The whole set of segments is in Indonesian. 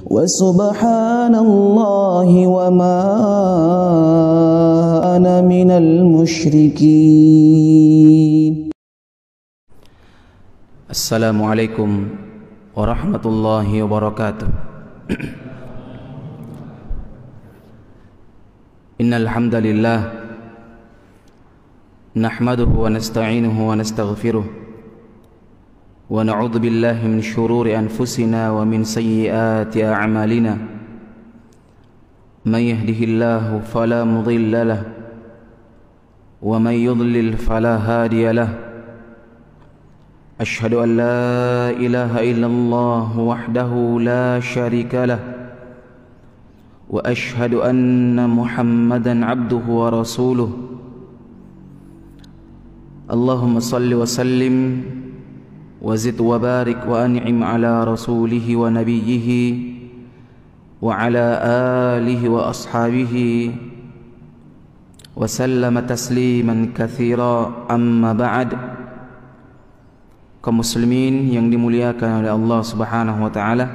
وسبحان الله وما أنا من المشركين. السلام عليكم ورحمة الله وبركاته. إن الحمد لله نحمده ونستعينه ونستغفره ونعوذ بالله من شرور أنفسنا ومن سيئات أعمالنا. من يهده الله فلا مضل له ومن يضلل فلا هادي له. أشهد أن لا إله إلا الله وحده لا شريك له وأشهد أن محمدا عبده ورسوله. اللهم صل وسلم وزد وبارك وأنعم على رسوله ونبيه وعلى آله وأصحابه وسلم تسليما كثيرا. أما بعد. Kaum muslimin yang dimuliakan oleh Allah Subhanahu wa taala,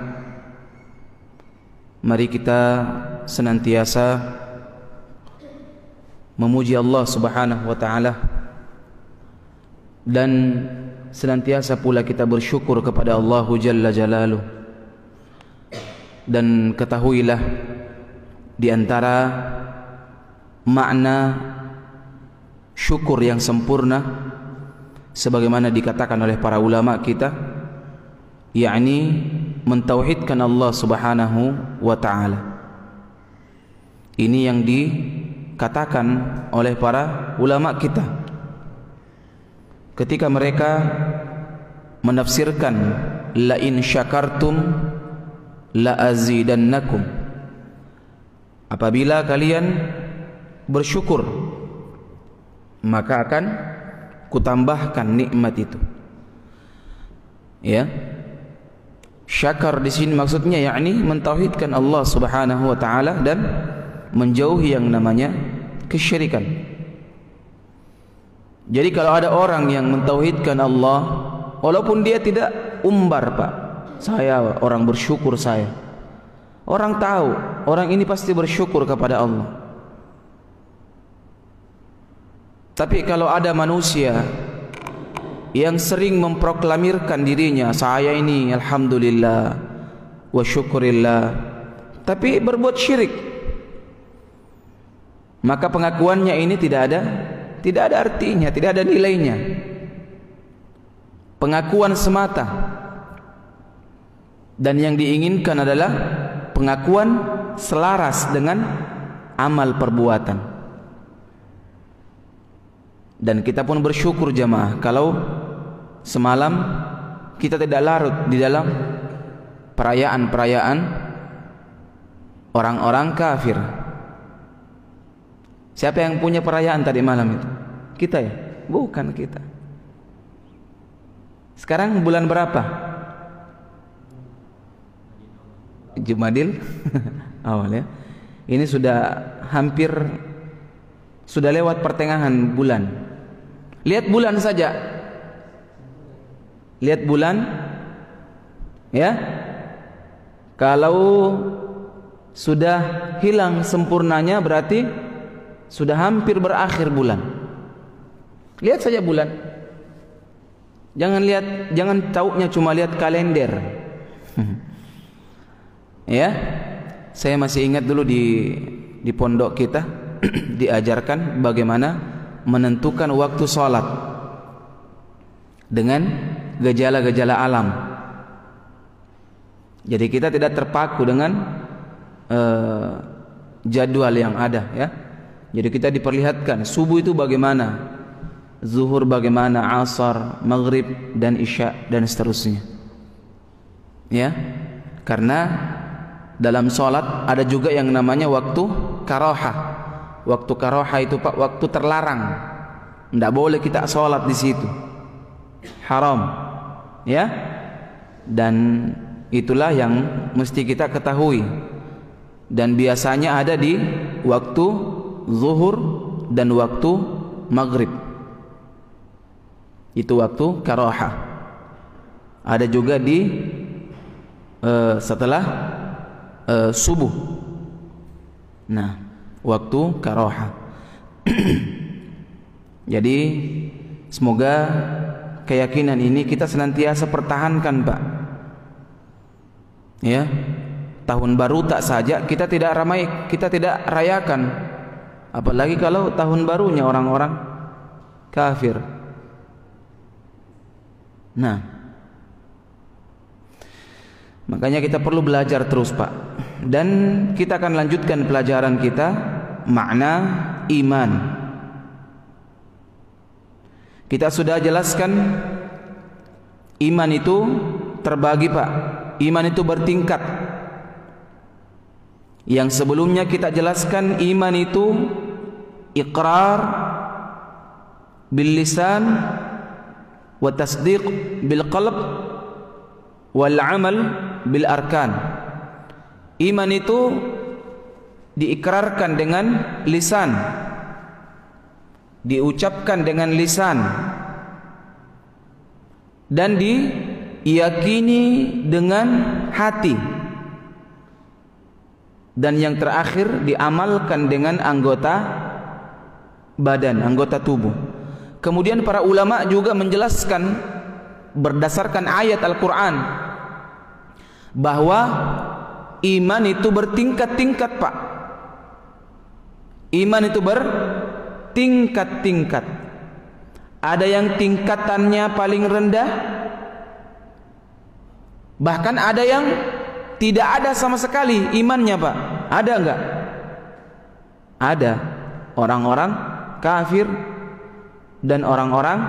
mari kita senantiasa memuji Allah Subhanahu wa taala dan senantiasa pula kita bersyukur kepada Allah Jalla Jalaluh. Dan ketahuilah, di antara makna syukur yang sempurna sebagaimana dikatakan oleh para ulama kita, yakni mentauhidkan Allah Subhanahu wa taala. Ini yang dikatakan oleh para ulama kita ketika mereka menafsirkan la in syakartum la azidannakum. Apabila kalian bersyukur, maka akan kutambahkan nikmat itu. Ya. Syakar di sini maksudnya yakni mentauhidkan Allah Subhanahu wa taala dan menjauhi yang namanya kesyirikan. Jadi kalau ada orang yang mentauhidkan Allah, walaupun dia tidak umbar, Pak, saya orang bersyukur saya. Orang tahu, orang ini pasti bersyukur kepada Allah. Tapi kalau ada manusia yang sering memproklamirkan dirinya, saya ini alhamdulillah wa syukurillah, tapi berbuat syirik, maka pengakuannya ini tidak ada artinya, tidak ada nilainya. Pengakuan semata. Dan yang diinginkan adalah pengakuan selaras dengan amal perbuatan. Dan kita pun bersyukur jamaah kalau semalam kita tidak larut di dalam perayaan-perayaan orang-orang kafir. Siapa yang punya perayaan tadi malam itu? Kita ya? Bukan kita. Sekarang bulan berapa? Jumadil awal ya. Ini sudah hampir, sudah lewat pertengahan bulan. Lihat bulan saja. Lihat bulan ya. Kalau sudah hilang sempurnanya berarti sudah hampir berakhir bulan. Lihat saja bulan. Jangan taunya cuma lihat kalender. Ya. Saya masih ingat dulu di pondok kita diajarkan bagaimana menentukan waktu sholat dengan gejala-gejala alam. Jadi kita tidak terpaku dengan jadwal yang ada ya. Jadi kita diperlihatkan subuh itu bagaimana, zuhur bagaimana, asar, maghrib dan isya dan seterusnya. Ya, karena dalam sholat ada juga yang namanya waktu karohah. Waktu karohah itu Pak, waktu terlarang. Tidak boleh kita sholat di situ, haram. Ya, dan itulah yang mesti kita ketahui. Dan biasanya ada di waktu zuhur dan waktu maghrib. Itu waktu karohah. Ada juga di setelah subuh. Nah, waktu karaha. Jadi semoga keyakinan ini kita senantiasa pertahankan, Pak. Ya, tahun baru tak saja kita tidak rayakan, apalagi kalau tahun barunya orang-orang kafir. Nah, makanya kita perlu belajar terus, Pak. Dan kita akan lanjutkan pelajaran kita makna iman. Kita sudah jelaskan iman itu terbagi, Pak. Iman itu bertingkat. Yang sebelumnya kita jelaskan iman itu iqrar bil lisan wa tasdiq bil qalb wal amal bil arkan. Iman itu diikrarkan dengan lisan, diucapkan dengan lisan, dan diyakini dengan hati, dan yang terakhir diamalkan dengan anggota badan, anggota tubuh. Kemudian para ulama juga menjelaskan berdasarkan ayat Al-Quran bahwa iman itu bertingkat-tingkat, Pak. Iman itu bertingkat-tingkat. Ada yang tingkatannya paling rendah, bahkan ada yang tidak ada sama sekali imannya, Pak. Ada enggak? Ada. Orang-orang kafir dan orang-orang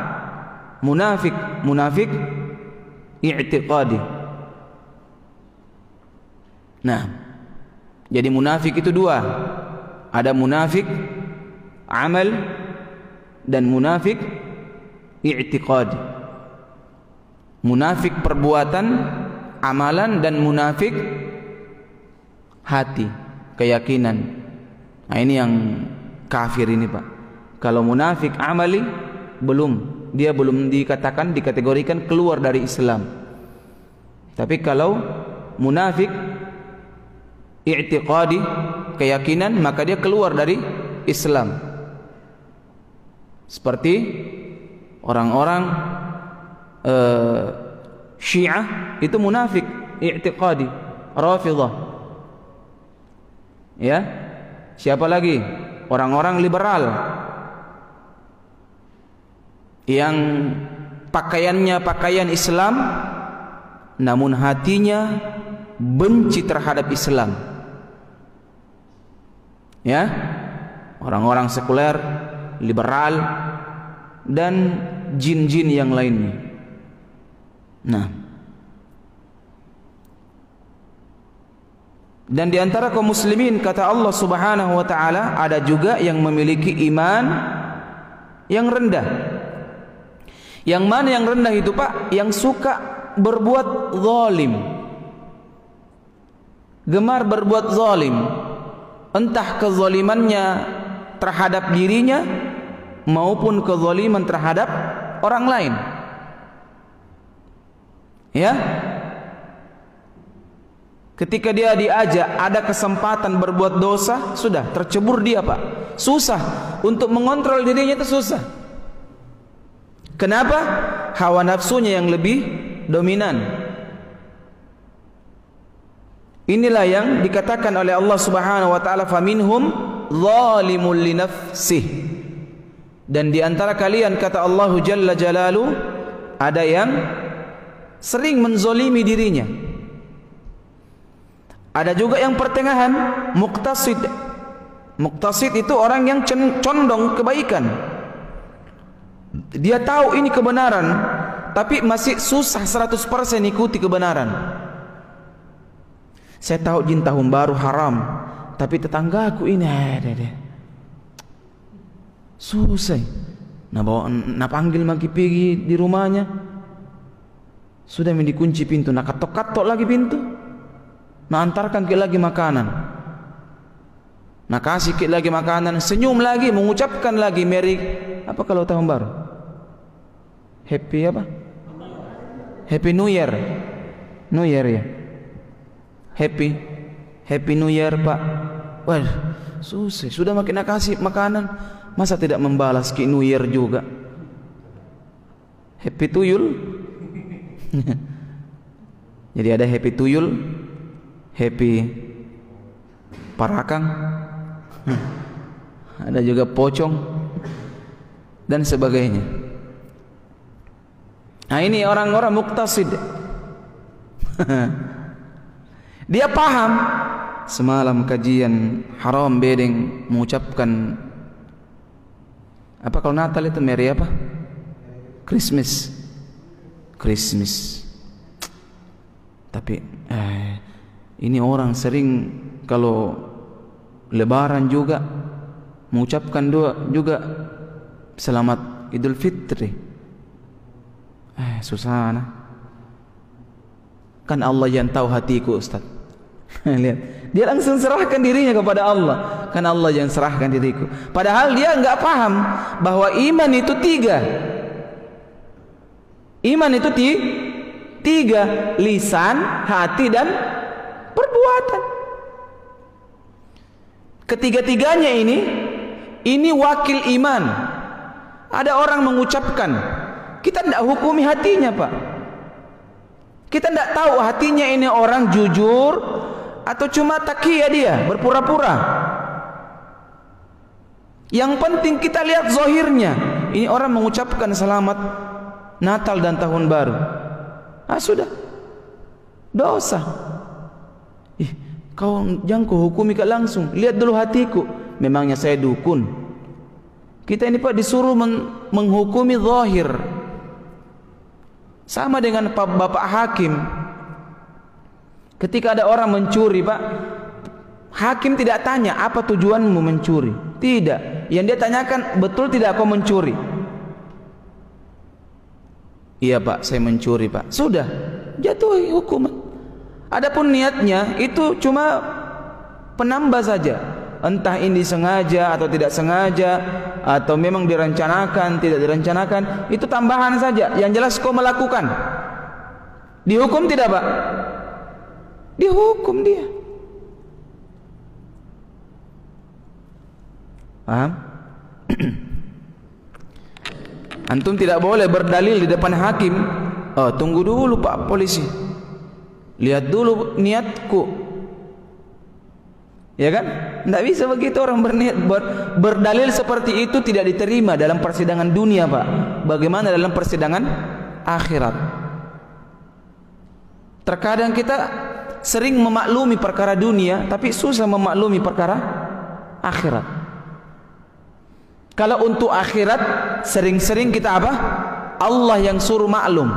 munafik. Munafik i'tiqadi. Nah, jadi munafik itu dua. Ada munafik amal dan munafik i'tiqadi. Munafik perbuatan, amalan, dan munafik hati, keyakinan. Nah, ini yang kafir ini, Pak. Kalau munafik amali dia belum dikategorikan keluar dari Islam. Tapi kalau munafik i'tiqadi, keyakinan, maka dia keluar dari Islam. Seperti orang-orang Syiah itu munafik i'tiqadi, Rafidhah. Ya. Siapa lagi? Orang-orang liberal yang pakaiannya pakaian Islam namun hatinya benci terhadap Islam. Ya. Orang-orang sekuler, liberal, dan jin-jin yang lainnya. Nah, dan di antara kaum muslimin, kata Allah Subhanahu wa taala, ada juga yang memiliki iman yang rendah. Yang mana yang rendah itu, Pak? Yang suka berbuat zalim. Gemar berbuat zalim. Entah kezalimannya terhadap dirinya maupun kezaliman terhadap orang lain. Ya. Ketika dia diajak, ada kesempatan berbuat dosa, sudah tercebur dia, Pak. Susah untuk mengontrol dirinya, itu susah. Kenapa? Hawa nafsunya yang lebih dominan. Inilah yang dikatakan oleh Allah Subhanahu wa taala, faminhum zalimul li nafsih. Dan di antara kalian, kata Allah Jalla Jalalu, ada yang sering menzolimi dirinya. Ada juga yang pertengahan, muqtasid. Muqtasid itu orang yang condong kebaikan. Dia tahu ini kebenaran, tapi masih susah 100% ikuti kebenaran. Saya tahu jin tahun baru haram, tapi tetanggaku ini susah. Nah panggil maki pergi di rumahnya, sudah dikunci pintu, nak katok-katok lagi pintu, nak antarkan ke lagi makanan, nak kasih ke lagi makanan, senyum lagi, mengucapkan lagi Merry, apa kalau tahun baru? Happy apa? Happy New Year. New Year ya. Happy New Year Pak. Wah, susah. Sudah makin kasih makanan, masa tidak membalas Ki New Year juga? Happy Tuyul. Jadi ada Happy Tuyul, Happy Parakang, ada juga Pocong dan sebagainya. Nah, ini orang-orang muktasid. Dia paham. Semalam kajian haram bedeng mengucapkan apa kalau Natal itu Merry apa? Christmas. Tapi ini orang sering kalau Lebaran juga mengucapkan juga selamat Idul Fitri. Susah nah. Kan Allah yang tahu hatiku, Ustaz. Lihat, dia langsung serahkan dirinya kepada Allah. Kan Allah yang serahkan diriku. Padahal dia enggak paham bahwa iman itu tiga. Iman itu tiga, lisan, hati dan perbuatan. Ketiga-tiganya ini wakil iman. Ada orang mengucapkan, kita tidak hukumi hatinya, Pak. Kita tidak tahu hatinya ini orang jujur atau cuma taqiyah dia, berpura-pura. Yang penting kita lihat zahirnya. Ini orang mengucapkan selamat Natal dan Tahun Baru. Sudah dosa. Kau jangan kau hukumi langsung. Lihat dulu hatiku. Memangnya saya dukun? Kita ini Pak disuruh menghukumi zahir. Sama dengan Bapak Hakim. Ketika ada orang mencuri, Pak, hakim tidak tanya apa tujuanmu mencuri. Tidak. Yang dia tanyakan, betul tidak kau mencuri? Iya Pak, saya mencuri Pak. Sudah, jatuhi hukuman. Adapun niatnya itu cuma penambah saja. Entah ini sengaja atau tidak sengaja, atau memang direncanakan, tidak direncanakan, itu tambahan saja. Yang jelas kau melakukan. Dihukum tidak Pak? Dihukum dia. Paham? Antum tidak boleh berdalil di depan hakim. Tunggu dulu Pak polisi. Lihat dulu niatku. Ya kan? Tidak bisa begitu orang berniat berdalil seperti itu tidak diterima dalam persidangan dunia, Pak. Bagaimana dalam persidangan akhirat? Terkadang kita sering memaklumi perkara dunia tapi susah memaklumi perkara akhirat. Kalau untuk akhirat sering-sering kita apa? Allah yang suruh maklum.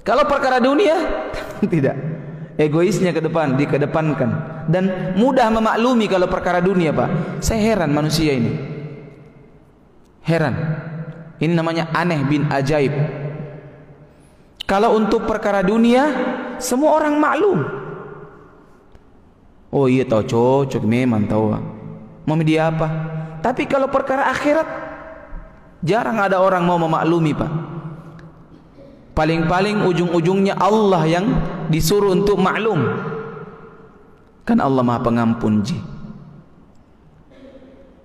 Kalau perkara dunia tidak. Egoisnya dikedepankan dan mudah memaklumi kalau perkara dunia, Pak. Saya heran manusia ini. Heran. Ini namanya aneh bin ajaib. Kalau untuk perkara dunia semua orang maklum. Oh iya tahu cocok memang tahu. Mau dia apa? Tapi kalau perkara akhirat jarang ada orang mau memaklumi, Pak. Paling-paling ujung-ujungnya Allah yang disuruh untuk maklum. Kan Allah Maha Pengampun ji.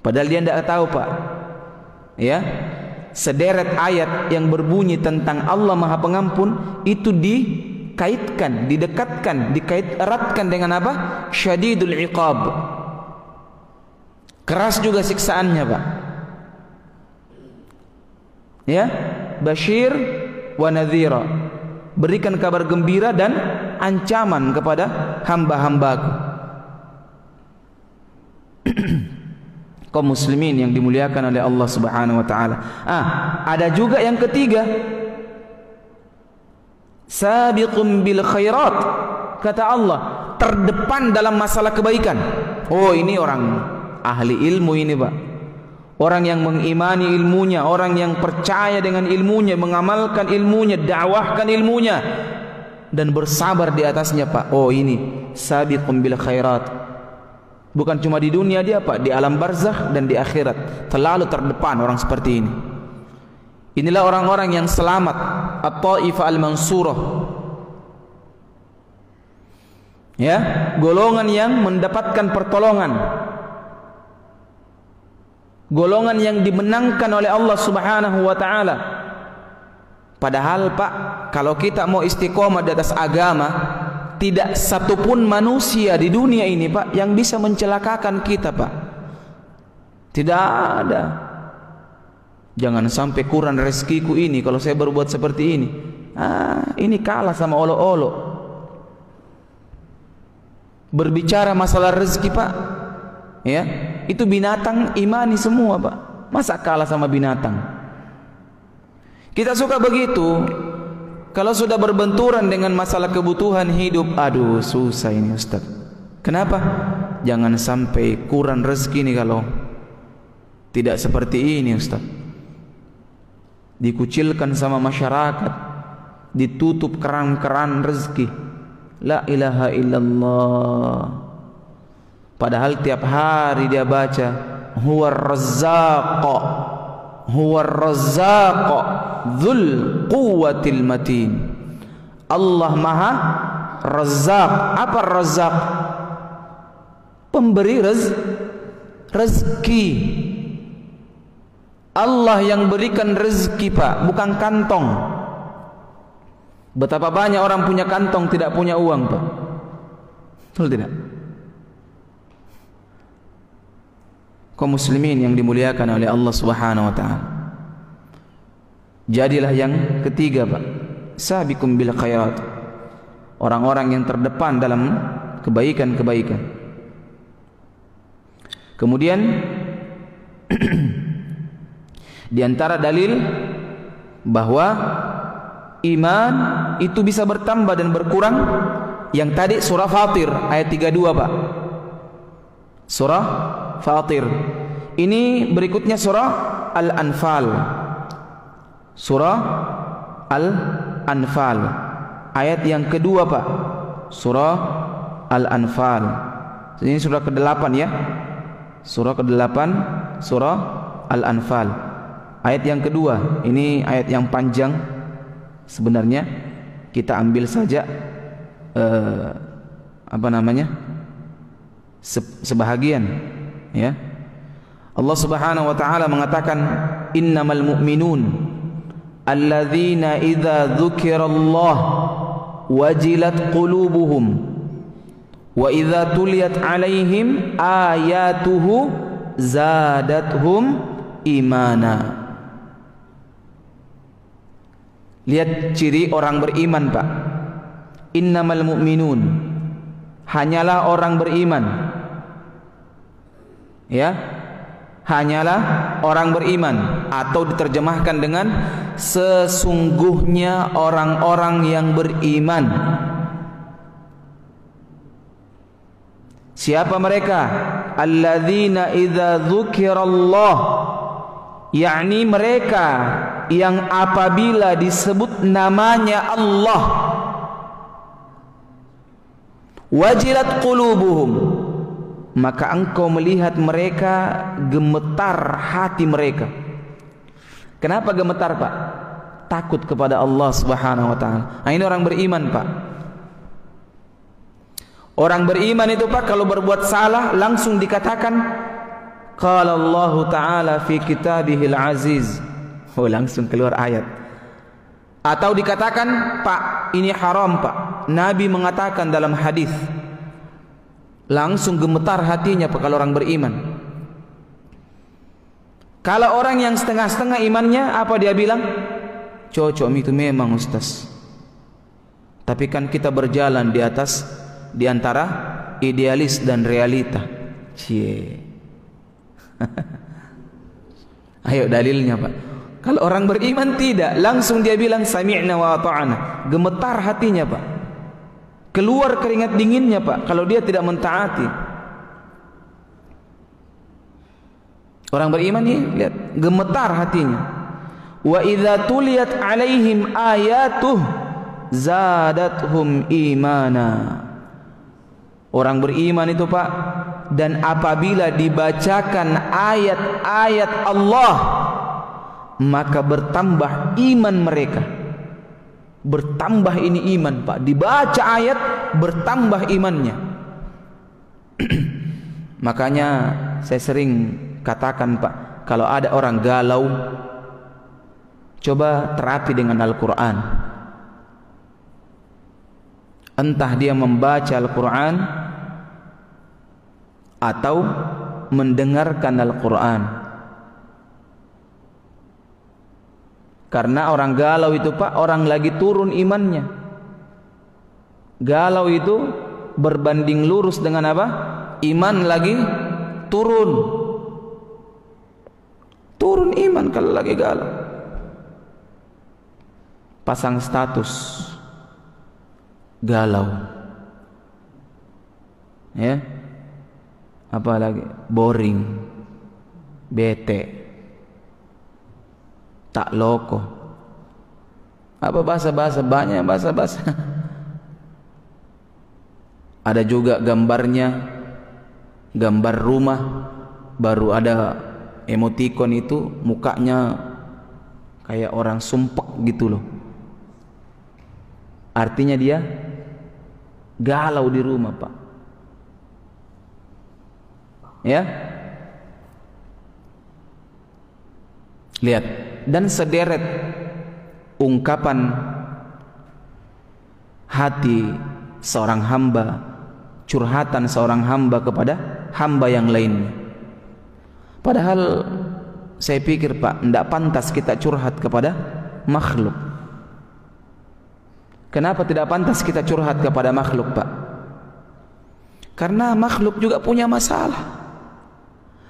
Padahal dia tidak tahu, Pak. Ya, sederet ayat yang berbunyi tentang Allah Maha Pengampun itu dikaitkan, didekatkan, eratkan dengan apa? Syadidul iqab. Keras juga siksaannya, Pak. Ya, Bashir wa nadhira, berikan kabar gembira dan ancaman kepada hamba-hambaku. Kaum muslimin yang dimuliakan oleh Allah Subhanahu wa taala. Ada juga yang ketiga. Sabiqum bil khairat. Kata Allah, terdepan dalam masalah kebaikan. Oh, ini orang ahli ilmu ini, Pak. Orang yang mengimani ilmunya, orang yang percaya dengan ilmunya, mengamalkan ilmunya, dakwahkan ilmunya dan bersabar di atasnya, Pak. Oh, ini sabiqum bil khairat. Bukan cuma di dunia dia, Pak, di alam barzakh dan di akhirat. Terlalu terdepan orang seperti ini. Inilah orang-orang yang selamat, at-taifah al-mansurah. Ya, golongan yang mendapatkan pertolongan, golongan yang dimenangkan oleh Allah Subhanahu wa taala. Padahal Pak, kalau kita mau istiqomah di atas agama, tidak satupun manusia di dunia ini Pak yang bisa mencelakakan kita Pak. Tidak ada. Jangan sampai kurang rezekiku ini kalau saya berbuat seperti ini. Ini kalah sama olok-olok. Berbicara masalah rezeki Pak, ya, itu binatang imani semua Pak. Masa kalah sama binatang? Kita suka begitu. Kalau sudah berbenturan dengan masalah kebutuhan hidup, aduh susah ini Ustaz. Kenapa? Jangan sampai kurang rezeki nih kalau tidak seperti ini Ustaz. Dikucilkan sama masyarakat, ditutup keran-keran rezeki. La ilaha illallah. Padahal tiap hari dia baca huwar razzaq, huwar razzaq dzul quwwatil matin. Allah Maha Razzaq. Apa Razzaq? Pemberi rezeki. Allah yang berikan rezeki Pak, bukan kantong. Betapa banyak orang punya kantong tidak punya uang Pak. Betul tidak? Kaum muslimin yang dimuliakan oleh Allah Subhanahu wa taala. Jadilah yang ketiga Pak, sabiqum bil khairat. Orang-orang yang terdepan dalam kebaikan-kebaikan. Kemudian di antara dalil bahwa iman itu bisa bertambah dan berkurang, yang tadi surah Fatir ayat 32 Pak. Surah Fatir. Ini berikutnya surah Al-Anfal. Surah Al-Anfal ayat yang kedua Pak. Surah Al-Anfal. Ini surah ke-8 ya. Surah ke-8 surah Al-Anfal. Ayat yang kedua. Ini ayat yang panjang. Sebenarnya kita ambil saja sebahagian ya. Allah Subhanahu wa taala mengatakan innamal mu'minun alladzina idza dzukirallah wajilat qulubuhum wa idza tuliyat alaihim ayatuhu zadatuhum imana. Lihat ciri orang beriman Pak. Innamal mu'minun, hanyalah orang beriman. Ya, hanyalah orang beriman, atau diterjemahkan dengan sesungguhnya orang-orang yang beriman. Siapa mereka? Alladzina idza dzukirallah, yakni mereka yang apabila disebut namanya Allah, wajilat qulubuhum, maka engkau melihat mereka gemetar hati mereka. Kenapa gemetar Pak? Takut kepada Allah Subhanahu wa taala. Nah, ini orang beriman Pak. Orang beriman itu Pak, kalau berbuat salah langsung dikatakan qala Allah taala fi kitabihil aziz. Oh, langsung keluar ayat. Atau dikatakan Pak, ini haram Pak, Nabi mengatakan dalam hadis. Langsung gemetar hatinya Pak kalau orang beriman. Kalau orang yang setengah-setengah imannya, apa dia bilang? Cocok itu memang Ustaz, tapi kan kita berjalan di antara idealis dan realita. Cie. Ayo dalilnya Pak. Kalau orang beriman tidak, langsung dia bilang sami'na wa ata'na. Gemetar hatinya Pak. Keluar keringat dinginnya Pak kalau dia tidak mentaati. Orang beriman nih, lihat, gemetar hatinya. Wa idza tuliyat alaihim ayatuh zadatuhum imana. Orang beriman itu Pak, dan apabila dibacakan ayat-ayat Allah, maka bertambah iman mereka. bertambah ini iman, Pak. Dibaca ayat bertambah imannya. Makanya saya sering katakan, Pak, kalau ada orang galau, coba terapi dengan Al-Quran. Entah dia membaca Al-Quran atau mendengarkan Al-Quran. Karena orang galau itu, Pak, orang lagi turun imannya. Galau itu berbanding lurus dengan apa? Iman lagi turun. Turun iman kalau lagi galau. Pasang status galau, ya, apalagi boring, bete, tak loko, apa bahasa-bahasa, banyak bahasa-bahasa. Ada juga gambarnya, gambar rumah, baru ada emoticon itu, mukanya kayak orang sumpek gitu loh. Artinya dia galau di rumah, Pak. Ya, lihat, dan sederet ungkapan hati seorang hamba, curhatan seorang hamba kepada hamba yang lainnya. Padahal saya pikir, Pak, tidak pantas kita curhat kepada makhluk. Kenapa tidak pantas kita curhat kepada makhluk, Pak? Karena makhluk juga punya masalah.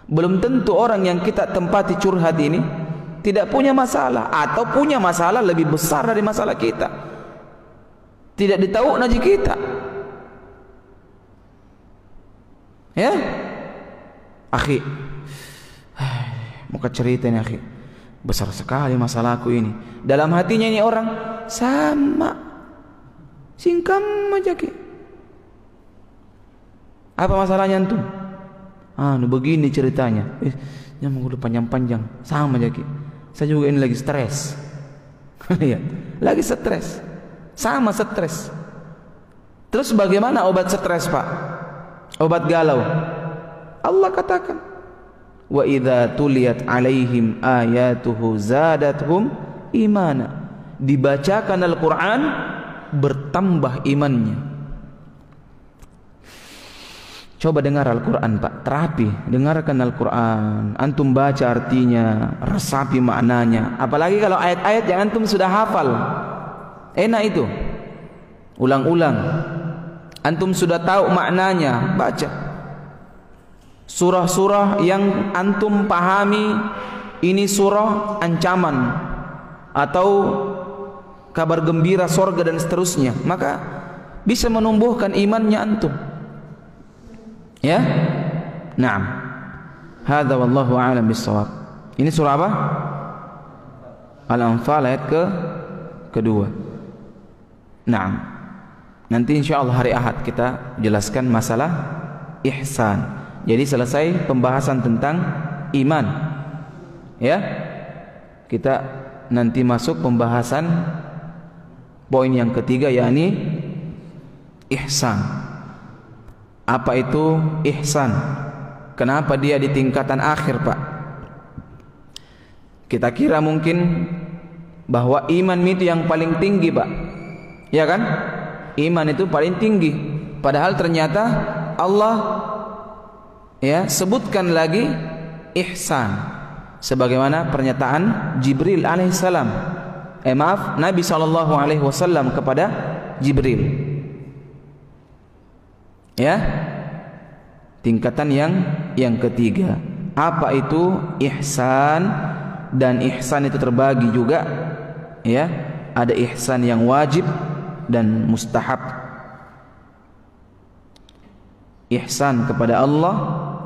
Belum tentu orang yang kita tempati curhat ini tidak punya masalah, atau punya masalah lebih besar dari masalah kita. Tidak ditahu naji kita. Ya, akhi, muka cerita ini, akhi, besar sekali masalahku ini. Dalam hatinya ini orang sama, singkam aja, ki. Apa masalahnya antum? Begini ceritanya. Jangan udah panjang-panjang. Sama aja, ki. Saya juga ini lagi stres. Lihat, lagi stres. Sama stres. Terus bagaimana obat stres, Pak? Obat galau. Allah katakan, wa idza tuliyat alaihim ayatuhu zadatuhum imana. Dibacakan Al-Quran, bertambah imannya. Coba dengar Al-Quran, Pak, terapi, dengarkan Al-Quran, antum baca artinya, resapi maknanya. Apalagi kalau ayat-ayat yang antum sudah hafal, enak itu, ulang-ulang. Antum sudah tahu maknanya, baca. Surah-surah yang antum pahami, ini surah ancaman atau kabar gembira sorga dan seterusnya, maka bisa menumbuhkan imannya antum. Ya, naam. Hadza wallahu a'lam bissawab. Ini surah apa? Al-Anfal ayat kedua. Naam. Nanti insyaallah hari Ahad kita jelaskan masalah ihsan. Jadi selesai pembahasan tentang iman. Ya. Kita nanti masuk pembahasan poin yang ketiga, yakni ihsan. Apa itu ihsan? Kenapa dia di tingkatan akhir, Pak? Kita kira mungkin bahwa iman itu yang paling tinggi, Pak. Ya kan? Iman itu paling tinggi. Padahal ternyata Allah sebutkan lagi ihsan. Sebagaimana pernyataan Jibril alaihissalam. Nabi SAW kepada Jibril. Ya, tingkatan yang ketiga. Apa itu ihsan? Dan ihsan itu terbagi juga, ya. Ada ihsan yang wajib dan mustahab. Ihsan kepada Allah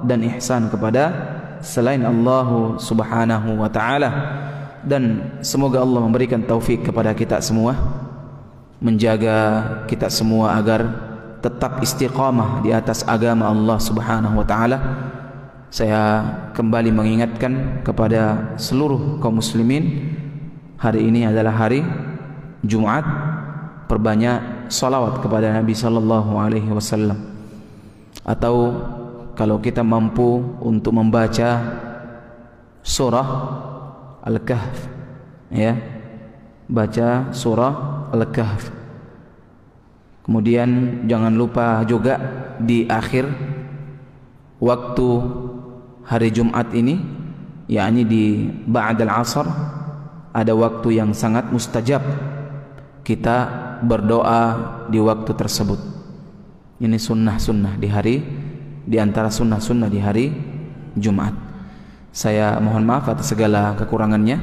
dan ihsan kepada selain Allah Subhanahu wa taala. Dan semoga Allah memberikan taufik kepada kita semua, menjaga kita semua agar tetap istiqamah di atas agama Allah Subhanahu wa taala. Saya kembali mengingatkan kepada seluruh kaum muslimin, hari ini adalah hari Jumat perbanyak salawat kepada Nabi sallallahu alaihi wasallam. Atau kalau kita mampu untuk membaca surah Al-Kahf, ya, baca surah Al-Kahf. Kemudian jangan lupa juga di akhir waktu hari Jumat ini, yakni di ba'dal asar, ada waktu yang sangat mustajab. Kita berdoa di waktu tersebut. Ini sunnah-sunnah di antara sunnah-sunnah di hari Jumat. Saya mohon maaf atas segala kekurangannya.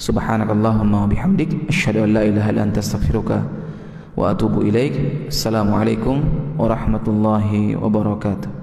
Subhanakallahumma wa bihamdik, asyhadu an la ilaha illa anta, astaghfiruka wa atubu ilaik. Assalamualaikum warahmatullahi wabarakatuh.